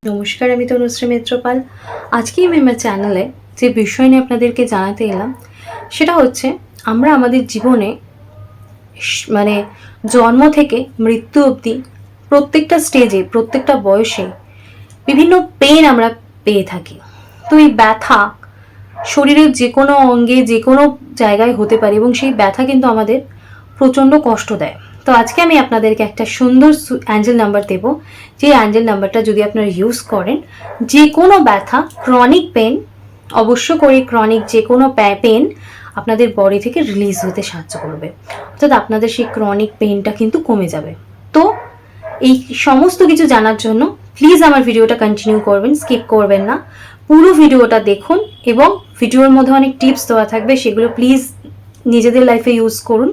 নমস্কার, আমি তনুশ্রী মিত্রপাল। আজকেই আমি আমার চ্যানেলে যে বিষয় নিয়ে আপনাদেরকে জানাতে এলাম সেটা হচ্ছে আমরা আমাদের জীবনে মানে জন্ম থেকে মৃত্যু অবধি প্রত্যেকটা স্টেজে প্রত্যেকটা বয়সে বিভিন্ন পেন আমরা পেয়ে থাকি। তো এই ব্যথা শরীরের যে কোনো অঙ্গে যে কোনো জায়গায় হতে পারে এবং সেই ব্যথা কিন্তু আমাদের প্রচণ্ড কষ্ট দেয়। তো আজকে আমি আপনাদেরকে একটা সুন্দর অ্যাঞ্জেল নাম্বার দেবো, যে অ্যাঞ্জেল নাম্বারটা যদি আপনারা ইউজ করেন যে কোনো ব্যথা, ক্রনিক পেন, অবশ্য করে ক্রনিক যে কোনো পেন আপনাদের বডি থেকে রিলিজ হতে সাহায্য করবে, অর্থাৎ আপনাদের সেই ক্রনিক পেনটা কিন্তু কমে যাবে। তো এই সমস্ত কিছু জানার জন্য প্লিজ আমার ভিডিওটা কন্টিনিউ করবেন, স্কিপ করবেন না, পুরো ভিডিওটা দেখুন এবং ভিডিওর মধ্যে অনেক টিপস দেওয়া থাকবে, সেগুলো প্লিজ নিজেদের লাইফে ইউজ করুন।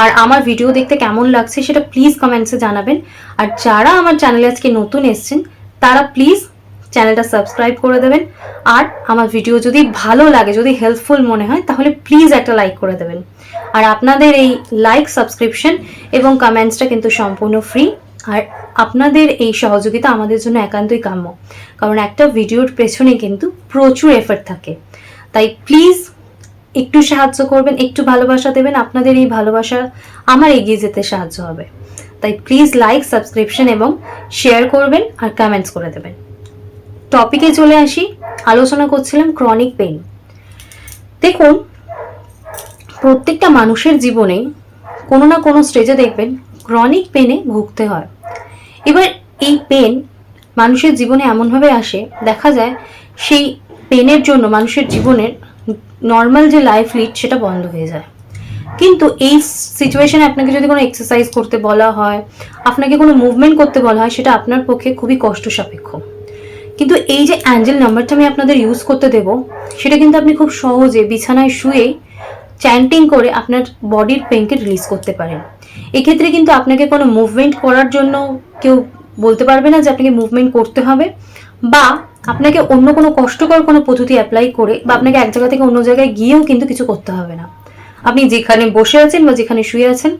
আর আমার ভিডিও দেখতে কেমন লাগছে সেটা প্লিজ কমেন্টসে জানাবেন। আর যারা আমার চ্যানেলে আজকে নতুন এসেছেন তারা প্লিজ চ্যানেলটা সাবস্ক্রাইব করে দেবেন। আর আমার ভিডিও যদি ভালো লাগে, যদি হেল্পফুল মনে হয়, তাহলে প্লিজ একটা লাইক করে দেবেন। আর আপনাদের এই লাইক, সাবস্ক্রিপশন এবং কমেন্টসটা কিন্তু সম্পূর্ণ ফ্রি। আর আপনাদের এই সহযোগিতা আমাদের জন্য একান্তই কাম্য, কারণ একটা ভিডিওর পেছনে কিন্তু প্রচুর এফর্ট থাকে। তাই প্লিজ একটু সাহায্য করবেন, একটু ভালোবাসা দেবেন। আপনাদের এই ভালোবাসা আমার এগিয়ে যেতে সাহায্য হবে। তাই প্লিজ লাইক, সাবস্ক্রিপশন এবং শেয়ার করবেন আর কমেন্টস করে দেবেন। টপিকে চলে আসি। আলোচনা করছিলাম ক্রনিক পেইন। দেখুন, প্রত্যেকটা মানুষের জীবনে কোনো না কোনো স্টেজে দেখবেন ক্রনিক পেনে ভুগতে হয়। এবার এই পেন মানুষের জীবনে এমনভাবে আসে, দেখা যায় সেই পেনের জন্য মানুষের জীবনের নর্মাল যে লাইফ লিড সেটা বন্ধ হয়ে যায়। কিন্তু এই সিচুয়েশনে আপনাকে যদি কোনো এক্সারসাইজ করতে বলা হয়, আপনাকে কোনো মুভমেন্ট করতে বলা হয়, সেটা আপনার পক্ষে খুবই কষ্ট সাপেক্ষ। কিন্তু এই যে অ্যাঞ্জেল নাম্বারটা আমি আপনাদের ইউজ করতে দেব, সেটা কিন্তু আপনি খুব সহজে বিছানায় শুয়েই চ্যান্টিং করে আপনার বডির পেনকে রিলিজ করতে পারেন। এক্ষেত্রে কিন্তু আপনাকে কোনো মুভমেন্ট করার জন্য কেউ বলতে পারবে না যে আপনাকে মুভমেন্ট করতে হবে, বা আপনাকে অন্য কোনো কষ্টকর কোনো পদ্ধতি অ্যাপ্লাই করে বা আপনাকে এক জায়গা থেকে অন্য জায়গায় গিয়েও কিন্তু কিছু করতে হবে না। আপনি যেখানে বসে আছেন বা যেখানে শুয়ে আছেন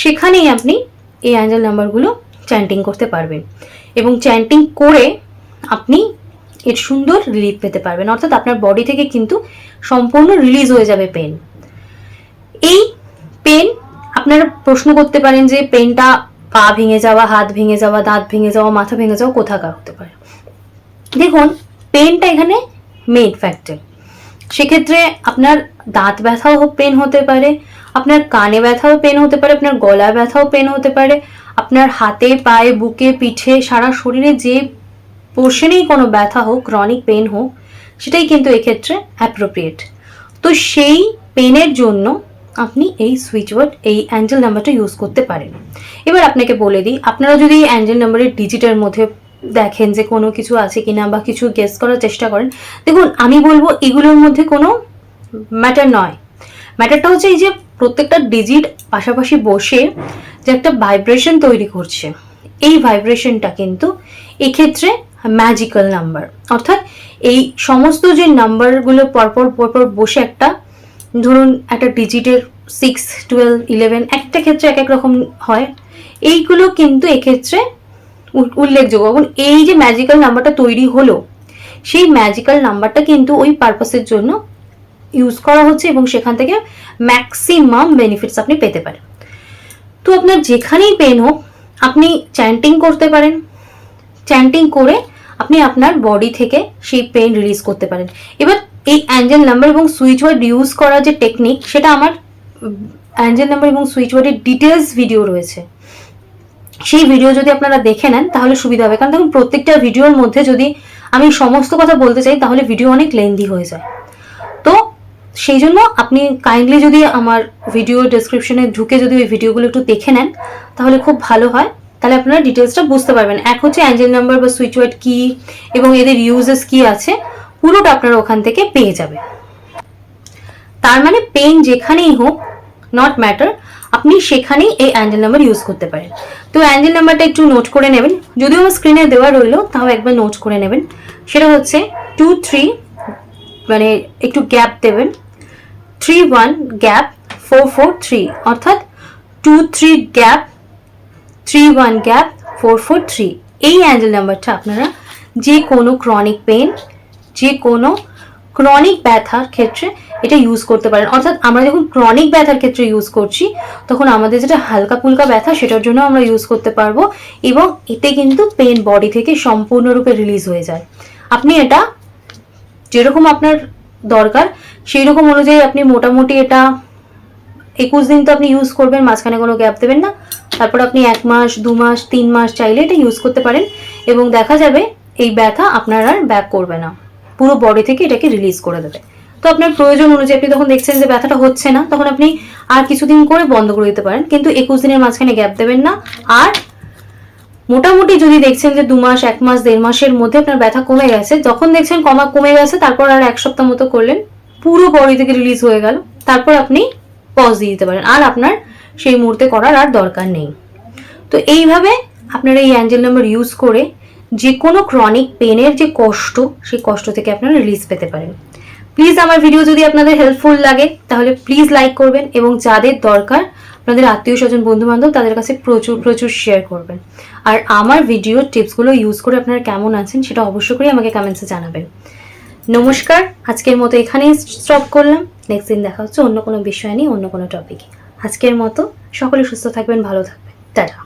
সেখানেই আপনি এই অ্যাঞ্জেল নাম্বারগুলো চ্যান্টিং করতে পারবেন এবং চ্যান্টিং করে আপনি এর সুন্দর রিলিফ পেতে পারবেন, অর্থাৎ আপনার বডি থেকে কিন্তু সম্পূর্ণ রিলিজ হয়ে যাবে পেন। এই পেন আপনারা প্রশ্ন করতে পারেন যে পেনটা পা ভেঙে যাওয়া, হাত ভেঙে যাওয়া, দাঁত ভেঙে যাওয়া, মাথা ভেঙে যাওয়া কোথাকার হতে পারে। দেখুন, পেনটা এখানে মেইন ফ্যাক্টর। সেক্ষেত্রে আপনার দাঁত ব্যথাও পেন হতে পারে, আপনার কানে ব্যথাও পেন হতে পারে, আপনার গলা ব্যথাও পেন হতে পারে, আপনার হাতে, পায়ে, বুকে, পিঠে, সারা শরীরে যে পোর্শনেই কোনো ব্যথা হোক, ক্রনিক পেন হোক, সেটাই কিন্তু এক্ষেত্রে অ্যাপ্রোপ্রিয়েট। তো সেই পেনের জন্য আপনি এই সুইচওয়ার্ড, এই অ্যাঞ্জেল নাম্বারটা ইউজ করতে পারেন। এবার আপনাকে বলে দিই, আপনারা যদি এই অ্যাঞ্জেল নাম্বারের ডিজিটের মধ্যে দেখেন যে কোনো কিছু আছে কিনা বা কিছু গেস করার চেষ্টা করেন, দেখুন আমি বলবো এগুলোর মধ্যে কোনো ম্যাটার নয়। ম্যাটারটা হচ্ছে এই যে প্রত্যেকটা ডিজিট পাশাপাশি বসে যে একটা ভাইব্রেশন তৈরি করছে, এই ভাইব্রেশনটা কিন্তু এক্ষেত্রে ম্যাজিক্যাল নাম্বার। অর্থাৎ এই সমস্ত যে নাম্বারগুলো পরপর পরপর বসে একটা, ধরুন একটা ডিজিটের 6, 12, 11 একটা ক্ষেত্রে এক এক রকম হয়, এইগুলো কিন্তু এক্ষেত্রে উল্লেখযোগ্য। এবং এই যে ম্যাজিক্যাল নাম্বারটা তৈরি হলো, সেই ম্যাজিক্যাল নাম্বারটা কিন্তু ওই পারপাসের জন্য ইউজ করা হচ্ছে এবং সেখান থেকে ম্যাক্সিমাম বেনিফিটস আপনি পেতে পারেন। তো আপনার যেখানেই পেন হোক আপনি চ্যান্টিং করতে পারেন, চ্যান্টিং করে আপনি আপনার বডি থেকে সেই পেন রিলিজ করতে পারেন। এবার এই অ্যাঞ্জেল নাম্বার এবং সুইচ ওয়ার্ড ইউজ করার যে টেকনিক, সেটা আমার অ্যাঞ্জেল নাম্বার এবং সুইচ ওয়ার্ডের ডিটেলস ভিডিও রয়েছে, সেই ভিডিও যদি আপনারা দেখে নেন তাহলে সুবিধা হবে। কারণ দেখুন, প্রত্যেকটা ভিডিওর মধ্যে যদি আমি সমস্ত কথা বলতে চাই তাহলে ভিডিও অনেক লেন্দি হয়ে যায়। তো সেই জন্য আপনি কাইন্ডলি যদি আমার ভিডিও ডেসক্রিপশনে ঢুকে যদি ওই ভিডিওগুলো একটু দেখে নেন তাহলে খুব ভালো হয়। তাহলে আপনারা ডিটেলসটা বুঝতে পারবেন। এক হচ্ছে অ্যাঞ্জেল নাম্বার বা সুইচ ওয়ার্ড কি এবং এদের ইউজেস কি আছে, পুরোটা আপনারা ওখান থেকে পেয়ে যাবে। তার মানে পেন যেখানেই হোক, নট ম্যাটার, আপনি সেখানেই এই অ্যাঞ্জেল নাম্বার ইউজ করতে পারেন। তো অ্যাঞ্জেল নাম্বারটা একটু নোট করে নেবেন, যদিও আমার স্ক্রিনে দেওয়া রইলো তাও একবার নোট করে নেবেন। সেটা হচ্ছে 2, 3, মানে একটু গ্যাপ দেবেন, 3, 1 গ্যাপ, 4, 4, 3, অর্থাৎ 2, 3 গ্যাপ, 3, 1 গ্যাপ, 4, 4, 3। এই অ্যাঞ্জেল নাম্বারটা আপনারা যে কোনো ক্রনিক পেন, যে কোনো ক্রনিক ব্যথার ক্ষেত্রে এটা ইউজ করতে পারেন। অর্থাৎ আমরা যখন ক্রনিক ব্যথার ক্ষেত্রে ইউজ করছি তখন আমাদের যেটা হালকা ফুলকা ব্যথা সেটার জন্য আমরা ইউজ করতে পারবো, এবং এতে কিন্তু পেন বডি থেকে সম্পূর্ণরূপে রিলিজ হয়ে যায়। আপনি এটা যেরকম আপনার দরকার সেই রকম অনুযায়ী আপনি মোটামুটি এটা 21 দিন তো আপনি ইউজ করবেন, মাঝখানে কোনো গ্যাপ দেবেন না। তারপর আপনি 1 মাস, 2 মাস, 3 মাস চাইলে এটা ইউজ করতে পারেন, এবং দেখা যাবে এই ব্যথা আপনার আর ব্যাক করবে না, পুরো বডি থেকে এটাকে রিলিজ করে দেবে। তো আপনার প্রয়োজন অনুযায়ী আপনি তখন দেখছেন যে ব্যথাটা হচ্ছে না, তখন আপনি আর কিছুদিন করে বন্ধ করে দিতে পারেন, কিন্তু 21 দিনের মাঝখানে গ্যাপ দেবেন না। আর মোটামুটি যদি দেখছেন যে 2 মাস, 1 মাস, 1.5 মাসের মধ্যে আপনার ব্যথা কমে গেছে, যখন দেখছেন কমে গেছে, তারপর আর 1 সপ্তাহ মতো করলেন, পুরো বডি থেকে রিলিজ হয়ে গেল, তারপর আপনি পজ দিয়ে দিতে পারেন, আর আপনার সেই মুহূর্তে করার আর দরকার নেই। তো এইভাবে আপনারা এই অ্যাঞ্জেল নাম্বার ইউজ করে যে কোনো ক্রনিক পেনের যে কষ্ট, সেই কষ্ট থেকে আপনারা রিলিজ পেতে পারেন। প্লিজ আমার ভিডিও যদি আপনাদের হেল্পফুল লাগে তাহলে প্লিজ লাইক করবেন, এবং যাদের দরকার আপনাদের আত্মীয় স্বজন বন্ধু বান্ধব তাদের কাছে প্রচুর শেয়ার করবেন। আর আমার ভিডিওর টিপসগুলো ইউজ করে আপনারা কেমন আছেন সেটা অবশ্যই করে আমাকে কমেন্টসে জানাবেন। নমস্কার, আজকের মতো এখানেই স্টপ করলাম। নেক্সট দিন দেখা হচ্ছে অন্য কোনো বিষয় নিয়ে, অন্য কোনো টপিকে। আজকের মতো সকলে সুস্থ থাকবেন, ভালো থাকবেন, টাটা।